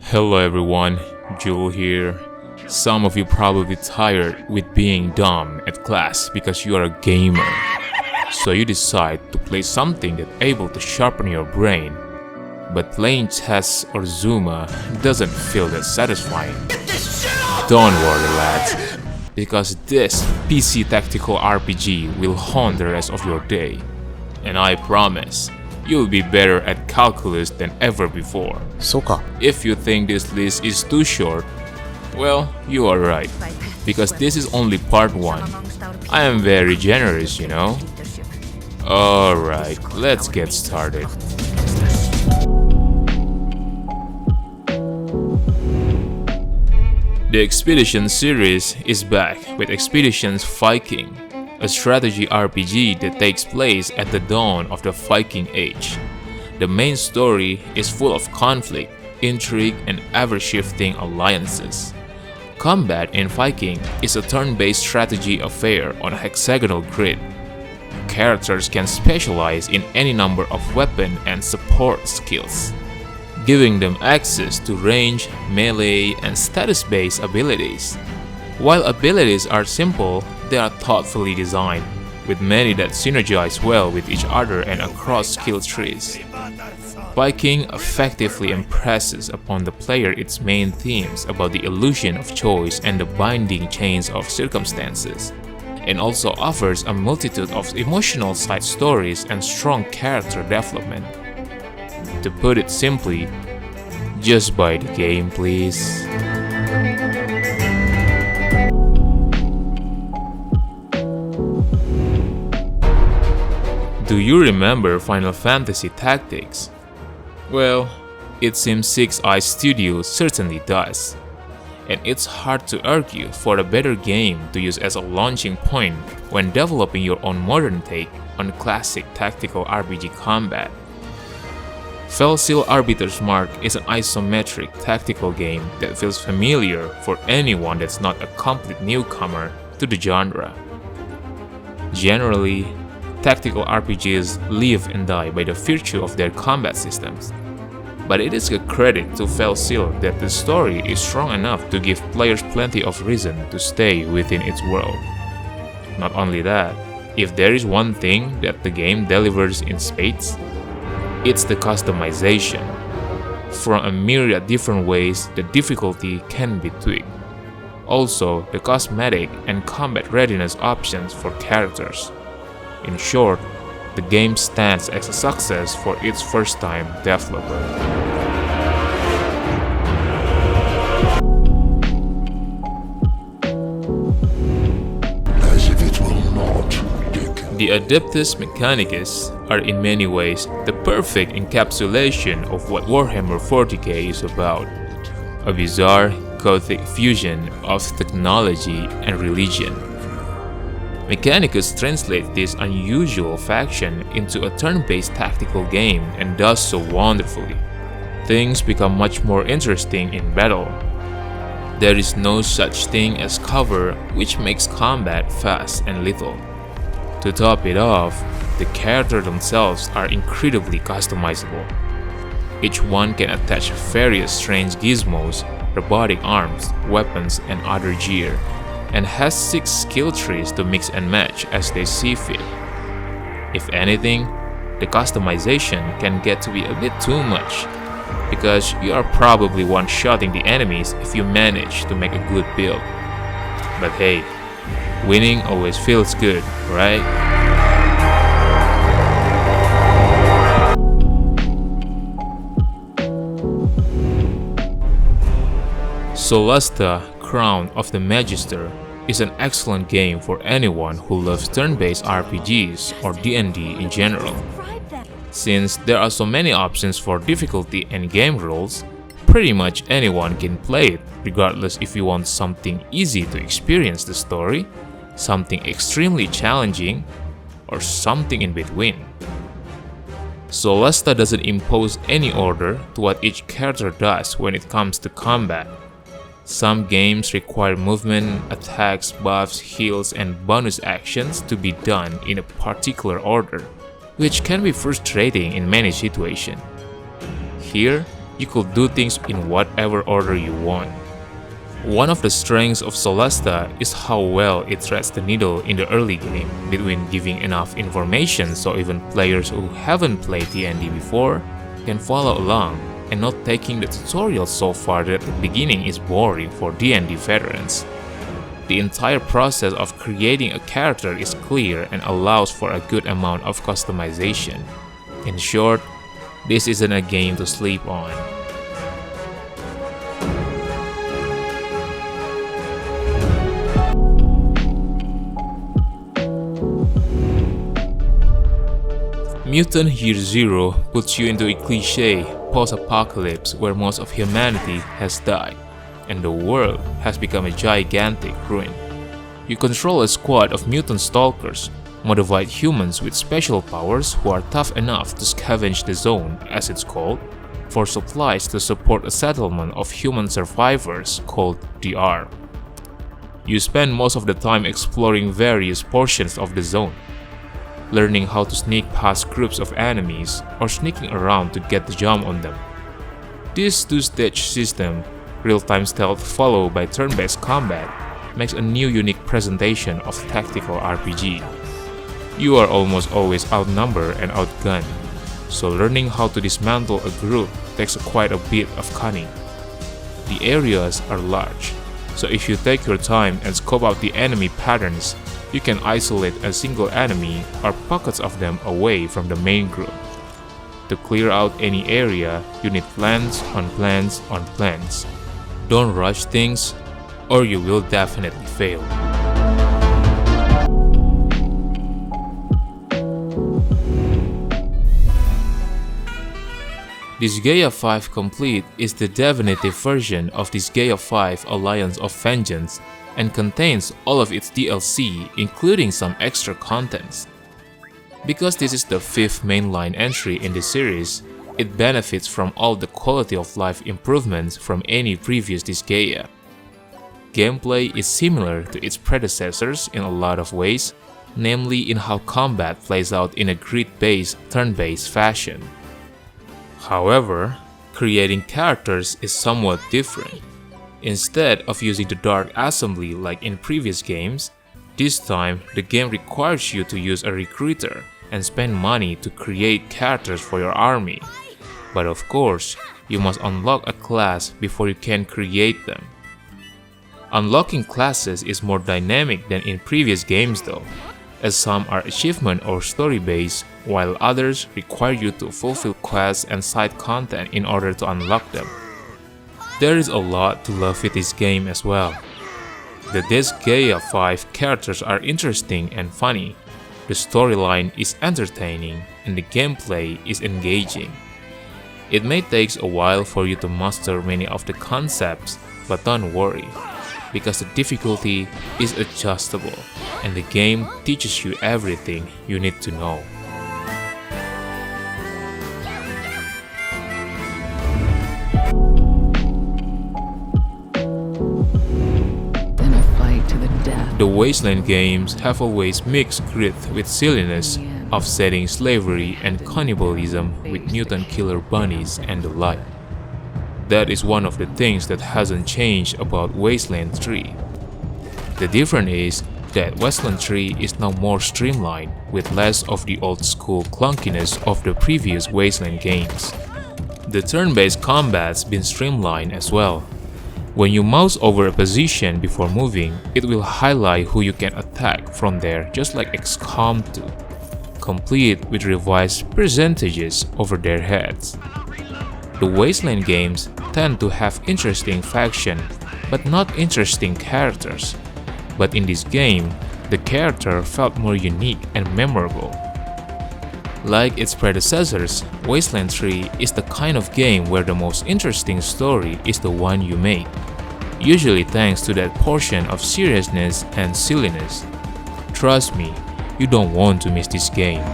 Hello everyone, Jewel here. Some of you probably tired with being dumb at class because you are a gamer. So you decide to play something that's able to sharpen your brain. But playing chess or Zuma doesn't feel that satisfying. Don't worry lads, because this PC tactical RPG will haunt the rest of your day. And I promise, you'll be better at calculus than ever before. If you think this list is too short, well, you are right, because this is only part 1. I am very generous, you know. Alright, let's get started. The Expedition series is back with Expeditions Viking, a strategy RPG that takes place at the dawn of the Viking Age. The main story is full of conflict, intrigue, and ever-shifting alliances. Combat in Viking is a turn-based strategy affair on a hexagonal grid. Characters can specialize in any number of weapon and support skills, giving them access to range, melee, and status-based abilities. While abilities are simple, they are thoughtfully designed, with many that synergize well with each other and across skill trees. Viking effectively impresses upon the player its main themes about the illusion of choice and the binding chains of circumstances, and also offers a multitude of emotional side stories and strong character development. To put it simply, just buy the game, please. Do you remember Final Fantasy Tactics? Well, it seems 6eye Studios certainly does. And it's hard to argue for a better game to use as a launching point when developing your own modern take on classic tactical RPG combat. Felsil Arbiter's Mark is an isometric tactical game that feels familiar for anyone that's not a complete newcomer to the genre. Generally, tactical RPGs live and die by the virtue of their combat systems. But it is a credit to Felsil that the story is strong enough to give players plenty of reason to stay within its world. Not only that, if there is one thing that the game delivers in spades, it's the customization. From a myriad different ways, the difficulty can be tweaked. Also, the cosmetic and combat readiness options for characters. In short, the game stands as a success for its first-time developer. As if it will not, Dick. The Adeptus Mechanicus are in many ways the perfect encapsulation of what Warhammer 40k is about, a bizarre, gothic fusion of technology and religion. Mechanicus translates this unusual faction into a turn-based tactical game and does so wonderfully. Things become much more interesting in battle. There is no such thing as cover, which makes combat fast and lethal. To top it off, the characters themselves are incredibly customizable. Each one can attach various strange gizmos, robotic arms, weapons, and other gear, and has 6 skill trees to mix and match as they see fit. If anything, the customization can get to be a bit too much, because you are probably one-shotting the enemies if you manage to make a good build. But hey, winning always feels good, right? Solasta, Crown of the Magister is an excellent game for anyone who loves turn-based RPGs or D&D in general. Since there are so many options for difficulty and game rules, pretty much anyone can play it, regardless if you want something easy to experience the story, something extremely challenging, or something in between. Solasta doesn't impose any order to what each character does when it comes to combat. Some games require movement, attacks, buffs, heals, and bonus actions to be done in a particular order, which can be frustrating in many situations. Here, You could do things in whatever order you want. One of the strengths of Solasta is how well it threads the needle in the early game between giving enough information so even players who haven't played D&D before can follow along, and not taking the tutorial so far that the beginning is boring for D&D veterans. The entire process of creating a character is clear and allows for a good amount of customization. In short, this isn't a game to sleep on. Mutant Year Zero puts you into a cliché post-apocalypse where most of humanity has died, and the world has become a gigantic ruin. You control a squad of mutant stalkers, modified humans with special powers who are tough enough to scavenge the zone, as it's called, for supplies to support a settlement of human survivors called the Ark. You spend most of the time exploring various portions of the zone, learning how to sneak past groups of enemies or sneaking around to get the jump on them. This two-stage system, real-time stealth followed by turn-based combat, makes a new unique presentation of tactical RPG. You are almost always outnumbered and outgunned, so learning how to dismantle a group takes quite a bit of cunning. The areas are large, so if you take your time and scope out the enemy patterns, you can isolate a single enemy or pockets of them away from the main group. To clear out any area, you need plans on plans on plans. Don't rush things, or you will definitely fail. Disgaea V Complete is the Divinity version of Disgaea V Alliance of Vengeance and contains all of its DLC, including some extra contents. Because this is the 5th mainline entry in the series, it benefits from all the quality of life improvements from any previous Disgaea. Gameplay is similar to its predecessors in a lot of ways, namely in how combat plays out in a grid-based, turn-based fashion. However, creating characters is somewhat different. Instead of using the Dark Assembly like in previous games, this time the game requires you to use a recruiter and spend money to create characters for your army. But of course, you must unlock a class before you can create them. Unlocking classes is more dynamic than in previous games though, as some are achievement or story based, while others require you to fulfill quests and side content in order to unlock them. There is a lot to love with this game as well. The Disgaea V characters are interesting and funny, the storyline is entertaining, and the gameplay is engaging. It may take a while for you to master many of the concepts, but don't worry, because the difficulty is adjustable, and the game teaches you everything you need to know. The Wasteland games have always mixed grit with silliness, offsetting slavery and cannibalism with mutant killer bunnies and the like. That is one of the things that hasn't changed about Wasteland 3. The difference is that Wasteland 3 is now more streamlined with less of the old school clunkiness of the previous Wasteland games. The turn-based combat's been streamlined as well. When you mouse over a position before moving, it will highlight who you can attack from there, just like XCOM 2, complete with revised percentages over their heads. The Wasteland games tend to have interesting faction, but not interesting characters. But in this game, the character felt more unique and memorable. Like its predecessors, Wasteland 3 is the kind of game where the most interesting story is the one you make, usually thanks to that portion of seriousness and silliness. Trust me, you don't want to miss this game.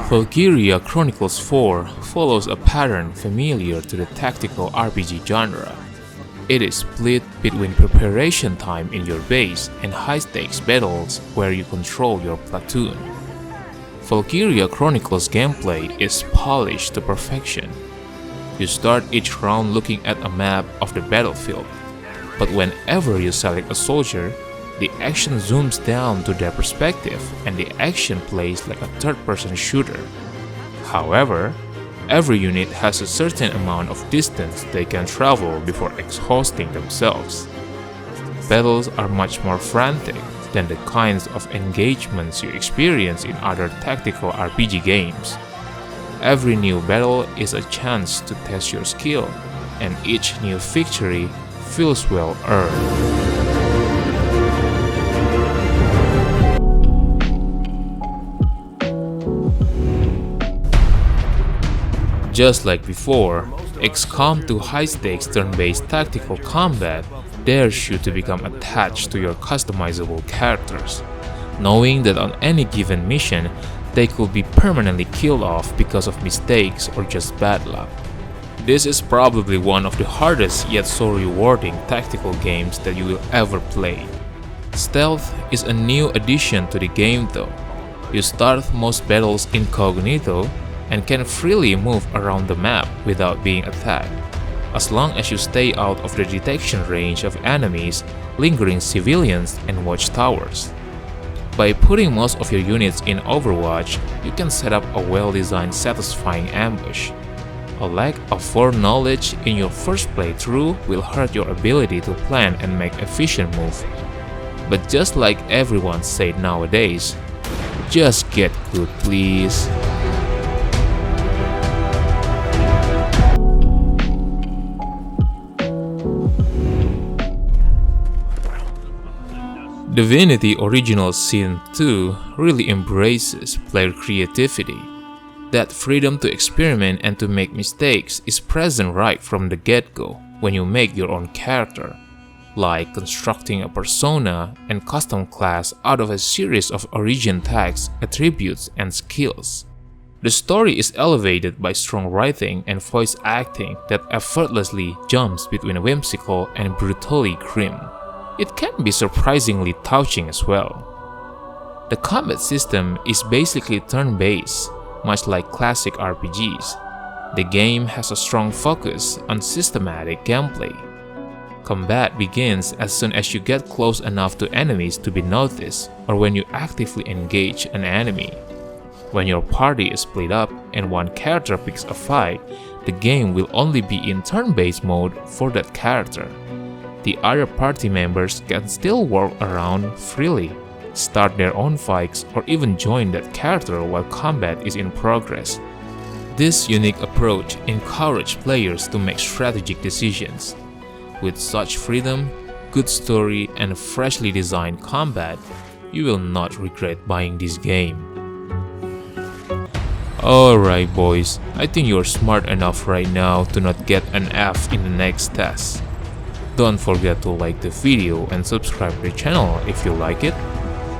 Valkyria Chronicles 4 follows a pattern familiar to the tactical RPG genre. It is split between preparation time in your base and high-stakes battles where you control your platoon. Valkyria Chronicles gameplay is polished to perfection. You start each round looking at a map of the battlefield, but whenever you select a soldier, the action zooms down to their perspective and the action plays like a third-person shooter. However, every unit has a certain amount of distance they can travel before exhausting themselves. Battles are much more frantic than the kinds of engagements you experience in other tactical RPG games. Every new battle is a chance to test your skill, and each new victory feels well earned. Just like before, XCOM 2 high-stakes turn-based tactical combat dares you to become attached to your customizable characters, knowing that on any given mission, they could be permanently killed off because of mistakes or just bad luck. This is probably one of the hardest yet so rewarding tactical games that you will ever play. Stealth is a new addition to the game though. You start most battles incognito and can freely move around the map without being attacked, as long as you stay out of the detection range of enemies, lingering civilians, and watchtowers. By putting most of your units in Overwatch, you can set up a well-designed satisfying ambush. A lack of foreknowledge in your first playthrough will hurt your ability to plan and make efficient moves. But just like everyone said nowadays, just get good please. Divinity Original Sin 2 really embraces player creativity. That freedom to experiment and to make mistakes is present right from the get-go when you make your own character, like constructing a persona and custom class out of a series of origin tags, attributes, and skills. The story is elevated by strong writing and voice acting that effortlessly jumps between whimsical and brutally grim. It can be surprisingly touching as well. The combat system is basically turn-based, much like classic RPGs. The game has a strong focus on systematic gameplay. Combat begins as soon as you get close enough to enemies to be noticed or when you actively engage an enemy. When your party is split up and one character picks a fight, the game will only be in turn-based mode for that character. The other party members can still walk around freely, start their own fights, or even join that character while combat is in progress. This unique approach encourages players to make strategic decisions. With such freedom, good story, and freshly designed combat, you will not regret buying this game. Alright boys, I think you're smart enough right now to not get an F in the next test. Don't forget to like the video and subscribe to the channel if you like it.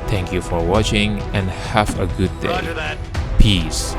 Thank you for watching and have a good day. Peace.